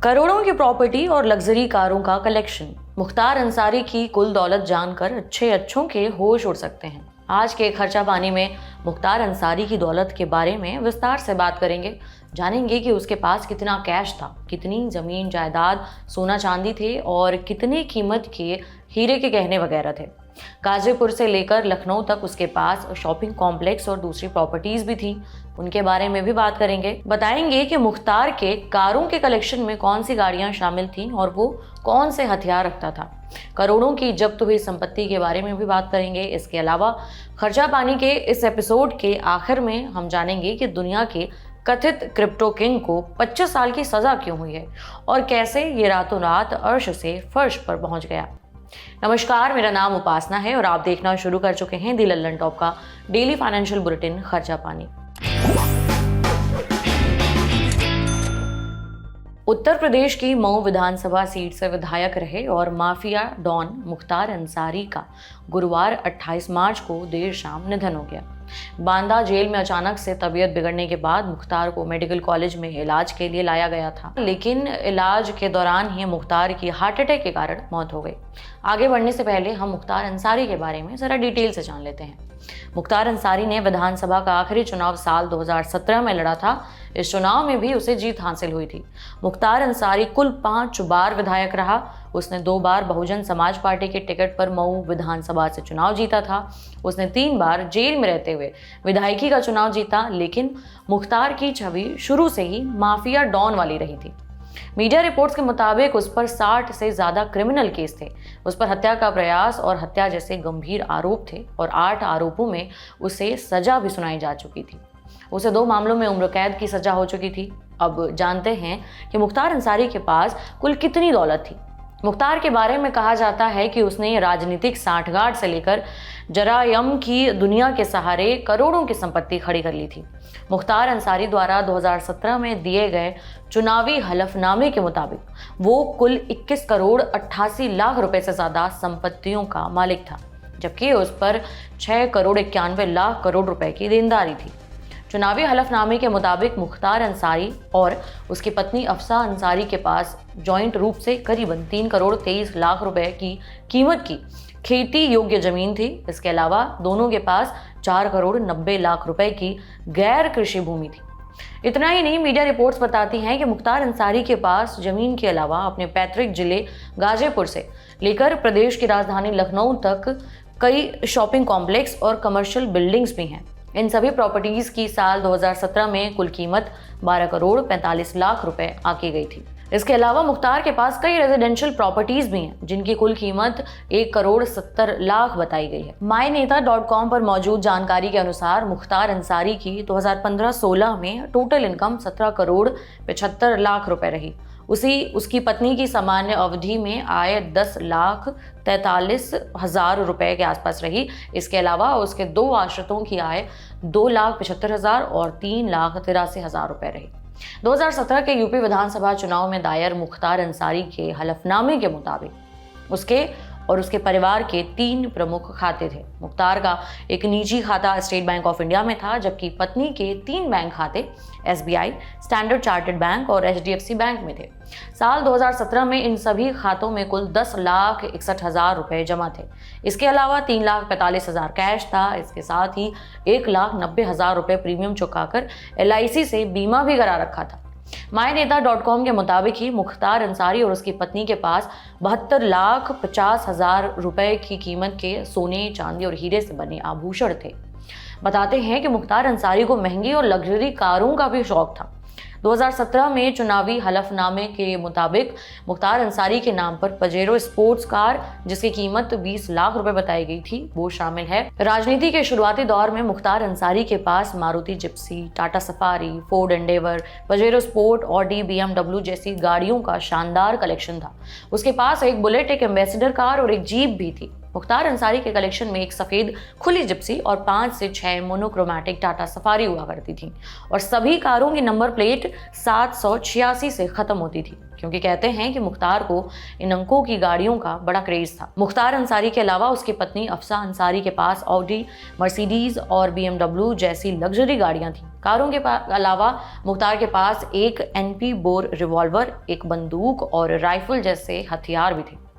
करोड़ों की प्रॉपर्टी और लग्जरी कारों का कलेक्शन। मुख्तार अंसारी की कुल दौलत जानकर अच्छों के होश उड़ सकते हैं। आज के खर्चा पानी में मुख्तार अंसारी की दौलत के बारे में विस्तार से बात करेंगे। जानेंगे कि उसके पास कितना कैश था, कितनी जमीन जायदाद, सोना चांदी थे और कितनी कीमत के हीरे के गहने वगैरह थे। गाजीपुर से लेकर लखनऊ तक उसके पास शॉपिंग कॉम्प्लेक्स और दूसरी प्रॉपर्टीज भी थी। उनके बारे में भी बात करेंगे। बताएंगे कि मुख्तार के कारों के कलेक्शन में कौन सी गाड़ियां शामिल थीं और वो कौन से हथियार रखता था। करोड़ों की जब्त हुई संपत्ति के बारे में भी बात करेंगे। इसके अलावा खर्चा पानी के इस एपिसोड के आखिर में हम जानेंगे कि दुनिया के कथित क्रिप्टो किंग को 25 साल की सजा क्यों हुई है और कैसे ये रातों रात अर्श से फर्श पर पहुंच गया। नमस्कार, मेरा नाम उपासना है और आप देखना शुरू कर चुके हैं दी लल्लन टॉप का डेली फाइनेंशियल बुलेटिन खर्चा पानी। उत्तर प्रदेश की मऊ विधानसभा सीट से विधायक रहे और माफिया डॉन मुख्तार अंसारी का गुरुवार 28 मार्च को देर शाम निधन हो गया। बांदा जेल में अचानक से तबीयत बिगड़ने के बाद मुख्तार को मेडिकल कॉलेज में इलाज के लिए लाया गया था, लेकिन इलाज के दौरान ही मुख्तार की हार्ट अटैक के कारण मौत हो गई। आगे बढ़ने से पहले हम मुख्तार अंसारी के बारे में जरा डिटेल से जान लेते हैं। मुख्तार अंसारी ने विधानसभा का आखिरी चुनाव साल 2017 में लड़ा था। इस चुनाव में भी उसे जीत हासिल हुई थी। मुख्तार अंसारी कुल 5 बार विधायक रहा। उसने 2 बार बहुजन समाज पार्टी के टिकट पर मऊ विधानसभा से चुनाव जीता था। उसने 3 बार जेल में रहते हुए विधायकी का चुनाव जीता, लेकिन मुख्तार की छवि शुरू से ही माफिया डॉन वाली रही थी। मीडिया रिपोर्ट्स के मुताबिक उस पर 60 से ज्यादा क्रिमिनल केस थे। उस पर हत्या का प्रयास और हत्या जैसे गंभीर आरोप थे और 8 आरोपों में उसे सजा भी सुनाई जा चुकी थी। उसे 2 मामलों में उम्र कैद की सजा हो चुकी थी। अब जानते हैं कि मुख्तार अंसारी के पास कुल कितनी दौलत थी। मुख्तार के बारे में कहा जाता है कि उसने राजनीतिक सांठगांठ से लेकर जरायम की दुनिया के सहारे करोड़ों की संपत्ति खड़ी कर ली थी। मुख्तार अंसारी द्वारा 2017 में दिए गए चुनावी हलफनामे के मुताबिक वो कुल 21 करोड़ 88 लाख रुपए से ज्यादा संपत्तियों का मालिक था, जबकि उस पर 6 करोड़ 91 लाख करोड़ रुपए की देनदारी थी। चुनावी हलफनामे के मुताबिक मुख्तार अंसारी और उसकी पत्नी अफसा अंसारी के पास जॉइंट रूप से करीबन 3 करोड़ 23 लाख रुपए की कीमत की खेती योग्य जमीन थी। इसके अलावा दोनों के पास 4 करोड़ 90 लाख रुपए की गैर कृषि भूमि थी। इतना ही नहीं, मीडिया रिपोर्ट्स बताती हैं कि मुख्तार अंसारी के पास जमीन के अलावा अपने पैतृक जिले गाजीपुर से लेकर प्रदेश की राजधानी लखनऊ तक कई शॉपिंग कॉम्प्लेक्स और कमर्शियल बिल्डिंग्स भी हैं। इन सभी प्रॉपर्टीज की साल 2017 में कुल कीमत 12 करोड़ 45 लाख रुपए आकी गई थी। इसके अलावा मुख्तार के पास कई रेजिडेंशियल प्रॉपर्टीज भी हैं, जिनकी कुल कीमत 1 करोड़ 70 लाख बताई गई है। myneता.com पर मौजूद जानकारी के अनुसार मुख्तार अंसारी की 2015-16 में टोटल इनकम 17 करोड़ 75 लाख रुपए रही। उसकी पत्नी की सामान्य अवधि में आय 10 लाख 43 हजार रुपए के आसपास रही। इसके अलावा उसके 2 आश्रितों की आय 2 लाख 75 हजार और 3 लाख 83 हजार रुपए रही। 2017 के यूपी विधानसभा चुनाव में दायर मुख्तार अंसारी के हलफनामे के मुताबिक उसके और उसके परिवार के 3 प्रमुख खाते थे। मुख्तार का एक निजी खाता स्टेट बैंक ऑफ इंडिया में था, जबकि पत्नी के 3 बैंक खाते SBI, स्टैंडर्ड चार्टर्ड बैंक और HDFC बैंक में थे। साल 2017 में इन सभी खातों में कुल 10 लाख 61 हजार रुपए जमा थे। इसके अलावा 3 लाख 45 हजार कैश था। इसके साथ ही 1 लाख 90 हजार रुपए प्रीमियम चुकाकर LIC से बीमा भी करा रखा था। myneता.com के मुताबिक ही मुख्तार अंसारी और उसकी पत्नी के पास 72 लाख 50 हजार रुपए की कीमत के सोने, चांदी और हीरे से बने आभूषण थे। बताते हैं कि मुख्तार अंसारी को महंगी और लग्जरी कारों का भी शौक था। 2017 में चुनावी हलफनामे के मुताबिक मुख्तार अंसारी के नाम पर पजेरो स्पोर्ट्स कार, जिसकी कीमत 20 लाख रुपए बताई गई थी, वो शामिल है। राजनीति के शुरुआती दौर में मुख्तार अंसारी के पास Maruti Gypsy, Tata Safari, Ford Endeavour, Pajero Sport, Audi, BMW जैसी गाड़ियों का शानदार कलेक्शन था। उसके पास एक बुलेट, एक एम्बेसडर कार और एक जीप भी थी। मुख्तार अंसारी के कलेक्शन में एक सफेद खुली जिप्सी और 5 से 6 मोनोक्रोमैटिक टाटा सफारी हुआ करती थी और सभी कारों की नंबर प्लेट 786 से खत्म होती थी, क्योंकि कहते हैं कि मुख्तार को इन अंकों की गाड़ियों का बड़ा क्रेज था। मुख्तार अंसारी के अलावा उसकी पत्नी अफसा अंसारी के पास ऑडी, मर्सिडीज और BMW जैसी लग्जरी गाड़ियां थीं। कारों के अलावा मुख्तार के पास एक NP बोर रिवॉल्वर, एक बंदूक और राइफल जैसे हथियार भी थे।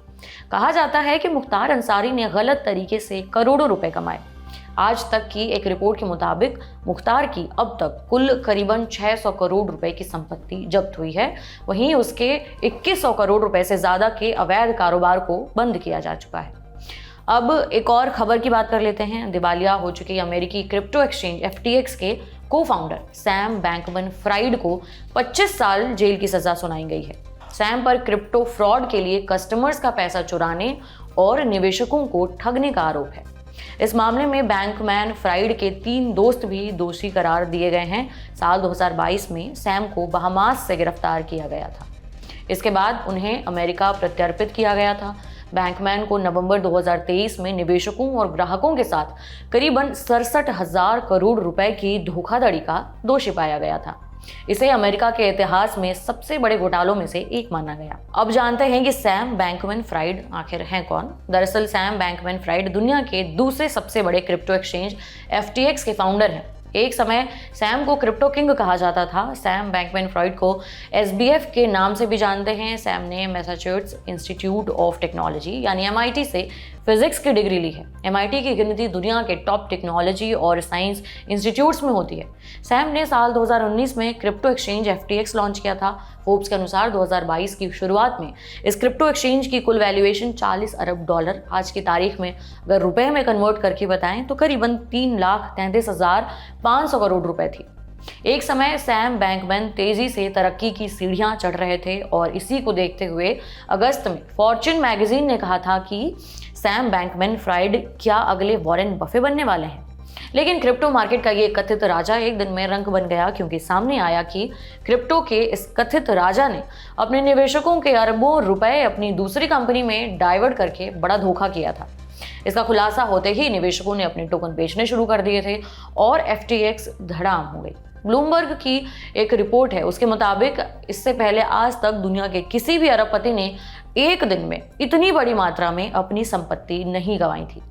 कहा जाता है कि मुख्तार अंसारी ने गलत तरीके से करोड़ों रुपए कमाए। आज तक की एक रिपोर्ट के मुताबिक मुख्तार की अब तक कुल करीबन 600 करोड़ रुपए की संपत्ति जब्त हुई है। वहीं उसके 2100 करोड़ रुपए से ज्यादा के अवैध कारोबार को बंद किया जा चुका है। अब एक और खबर की बात कर लेते हैं। दिवालिया हो चुकी अमेरिकी क्रिप्टो एक्सचेंज FTX के को-फाउंडर सैम बैंकमैन-फ्राइड को 25 साल जेल की सजा सुनाई गई है। सैम पर क्रिप्टो फ्रॉड के लिए कस्टमर्स का पैसा चुराने और निवेशकों को ठगने का आरोप है। इस मामले में बैंकमैन-फ्राइड के 3 दोस्त भी दोषी करार दिए गए हैं। साल 2022 में सैम को बहामास से गिरफ्तार किया गया था। इसके बाद उन्हें अमेरिका प्रत्यर्पित किया गया था। बैंकमैन को नवंबर 2023 में निवेशकों और ग्राहकों के साथ करीबन 67,000 करोड़ रुपए की धोखाधड़ी का दोषी पाया गया था। इसे अमेरिका के इतिहास में सबसे बड़े घोटालों में से एक माना गया। अब जानते हैं कि सैम बैंकमैन-फ्राइड आखिर हैं कौन। दरअसल सैम बैंकमैन-फ्राइड दुनिया के दूसरे सबसे बड़े क्रिप्टो एक्सचेंज FTX के फाउंडर हैं। एक समय सैम को क्रिप्टो किंग कहा जाता था। सैम बैंकमैन-फ्राइड को SBF के नाम से भी जानते हैं। सैम ने मैसाचुसेट्स इंस्टीट्यूट ऑफ टेक्नोलॉजी यानी MIT से फिजिक्स की डिग्री ली है। MIT की गिनती दुनिया के टॉप टेक्नोलॉजी और साइंस इंस्टीट्यूट्स में होती है। सैम ने साल 2019 में क्रिप्टो एक्सचेंज FTX लॉन्च किया था। फोर्ब्स के अनुसार 2022 की शुरुआत में इस क्रिप्टो एक्सचेंज की कुल वैल्यूएशन $40 अरब आज की तारीख में अगर रुपए में कन्वर्ट करके बताएं तो करीबन 3,33,500 करोड़ रुपए थी। एक समय सैम बैंकमैन तेजी से तरक्की की सीढ़ियां चढ़ रहे थे और इसी को देखते हुए अगस्त में फॉर्च्यून मैगजीन ने कहा था कि सैम बैंकमैन-फ्राइड क्या अगले वॉरेन बफे बनने वाले हैं। लेकिन क्रिप्टो मार्केट का ये कथित राजा एक दिन में रंक बन गया, क्योंकि सामने आया कि क्रिप्टो के इस कथित राजा ने अपने निवेशकों के अरबों रुपए अपनी दूसरी कंपनी में डाइवर्ट करके बड़ा धोखा किया था। इसका खुलासा होते ही निवेशकों ने अपने टोकन बेचने शुरू कर दिए थे और FTX धड़ाम हो गई। ब्लूमबर्ग की एक रिपोर्ट है, उसके मुताबिक इससे पहले आज तक दुनिया के किसी भी अरबपति ने एक दिन में इतनी बड़ी मात्रा में अपनी संपत्ति नहीं गंवाई थी।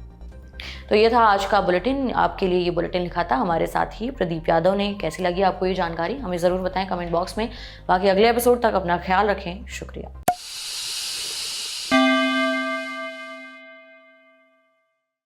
तो ये था आज का बुलेटिन। आपके लिए ये बुलेटिन लिखा था हमारे साथ ही प्रदीप यादव ने। कैसी लगी आपको ये जानकारी हमें ज़रूर बताएं कमेंट बॉक्स में। बाकी अगले एपिसोड तक अपना ख्याल रखें। शुक्रिया।